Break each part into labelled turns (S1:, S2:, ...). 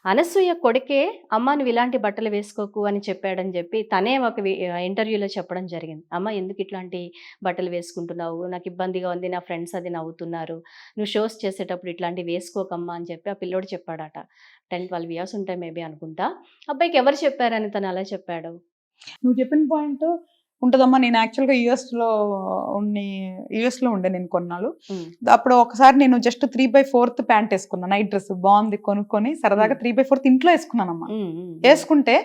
S1: అనసూయ కొడుకే అమ్మ నువ్వు ఇలాంటి బట్టలు వేసుకోకు అని చెప్పాడని చెప్పి తనే ఒక ఇంటర్వ్యూలో చెప్పడం జరిగింది. అమ్మ ఎందుకు ఇట్లాంటి బట్టలు వేసుకుంటున్నావు? నాకు ఇబ్బందిగా ఉంది. నా ఫ్రెండ్స్ అది నవ్వుతున్నారు. నువ్వు షోస్ చేసేటప్పుడు ఇట్లాంటివి వేసుకోకమ్మా అని చెప్పి ఆ పిల్లోడు చెప్పాడట. 10, 12 ఇయర్స్ ఉంటాయి మేబీ అనుకుంటా. అబ్బాయికి ఎవరు చెప్పారని తను అలా చెప్పాడు?
S2: నువ్వు చెప్పిన పాయింట్ ఉంటదమ్మా. నేను యాక్చువల్‌గా యూఎస్‌లో ఉండే నేను కొన్నాళ్ళు. అప్పుడు ఒకసారి నేను జస్ట్ 3/4 ప్యాంట్ వేసుకున్నా. నైట్ డ్రెస్ బాగుంది కొనుక్కొని సరదాగా 3/4 ఇంట్లో వేసుకున్నానమ్మా. వేసుకుంటే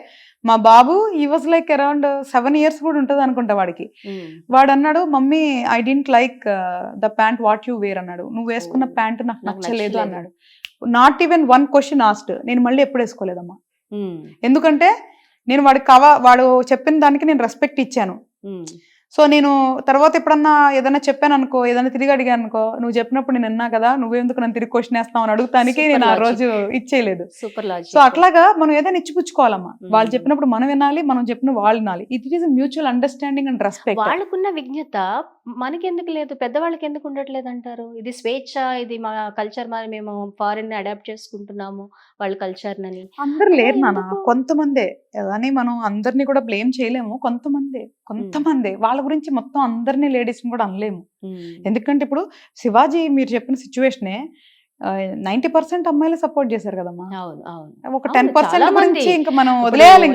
S2: మా బాబు he was like around 7 years కూడా ఉంటుంది అనుకుంటా వాడికి. వాడు అన్నాడు, mummy I didn't like the pant what you wear అన్నాడు. నువ్వు వేసుకున్న ప్యాంట్ నాకు నచ్చలేదు అన్నాడు. Not even 1 question asked. నేను మళ్ళీ ఎప్పుడు వేసుకోలేదమ్మా. ఎందుకంటే నేను వాడు చెప్పిన దానికి నేను రెస్పెక్ట్ ఇచ్చాను. సో నేను తర్వాత ఎప్పుడన్నా ఏదైనా చెప్పాను అనుకో, ఏదైనా తిరిగి అడిగాను అనుకో, నువ్వు చెప్పినప్పుడు నేను విన్నా కదా, నువ్వెందుకు నన్ను తిరిగి క్వశ్చన్ వేస్తావు అని అడుగుతానికి నేను ఆ రోజు ఇచ్చేయలేదు. సో అట్లాగా మనం ఏదైనా ఇచ్చిపుచ్చుకోవాలమ్మా. వాళ్ళు చెప్పినప్పుడు మనం వినాలి, మనం చెప్పిన వాళ్ళు వినాలి. It is mutual understanding and respect.
S1: వాళ్ళకున్న విజ్ఞత మనకెందుకు లేదు, పెద్దవాళ్ళకి ఎందుకు ఉండట్లేదు అంటారు? ఇది స్వేచ్ఛ, ఇది మా కల్చర్, మేము ఫారిన్ అడాప్ట్ చేసుకుంటున్నాము వాళ్ళ కల్చర్ నని.
S2: అందరు లేరు నాన్న, కొంతమందే. అని మనం అందరినీ కూడా బ్లేమ్ చేయలేము. కొంతమందే వాళ్ళ గురించి మొత్తం అందరినీ లేడీస్ కూడా అనలేము. ఎందుకంటే ఇప్పుడు శివాజీ మీరు చెప్పిన సిచ్యువేషనే 90% అమ్మాయిలు సపోర్ట్ చేశారు కదమ్మా. ఒక 10% గురించి ఇంకా మనం వదిలేయాలి.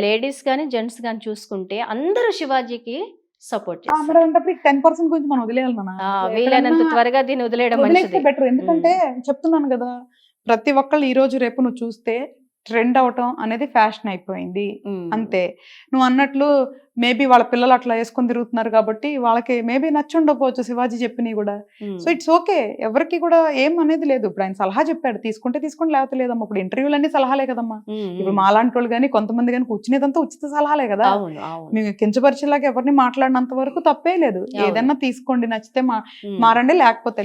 S1: లేడీస్ గానీ జెంట్స్ గానీ చూసుకుంటే అందరూ శివాజీకి సపోర్ట్ చేస్తారు.
S2: 10% గురించి మనం వదిలేయాలి మన
S1: వీలైనంత త్వరగా దీన్ని వదిలేయడం
S2: బెటర్. ఎందుకంటే చెప్తున్నాను కదా, ప్రతి ఒక్కళ్ళు ఈ రోజు రేపు నువ్వు చూస్తే ట్రెండ్ అవటం అనేది ఫ్యాషన్ అయిపోయింది అంతే. నువ్వు అన్నట్లు మేబీ వాళ్ళ పిల్లలు అట్లా వేసుకొని తిరుగుతున్నారు కాబట్టి వాళ్ళకి మేబీ నచ్చుండకపోవచ్చు శివాజీ చెప్పినవి కూడా. సో ఇట్స్ ఓకే, ఎవరికి కూడా ఏం అనేది లేదు. ఇప్పుడు ఆయన సలహా చెప్పాడు, తీసుకుంటే తీసుకోండి, లేకపోతే లేదమ్మా. ఇప్పుడు ఇంటర్వ్యూలు అన్ని సలహాలే కదమ్మా. ఇప్పుడు మాలాంటి వాళ్ళు కానీ కొంతమంది కానీ కూర్చునేదంతా ఉచిత సలహాలే కదా. మేము కించపరిచేలాగా ఎవరిని మాట్లాడినంత వరకు తప్పే లేదు. ఏదన్నా తీసుకోండి, నచ్చితే మారండి, లేకపోతే లేదు.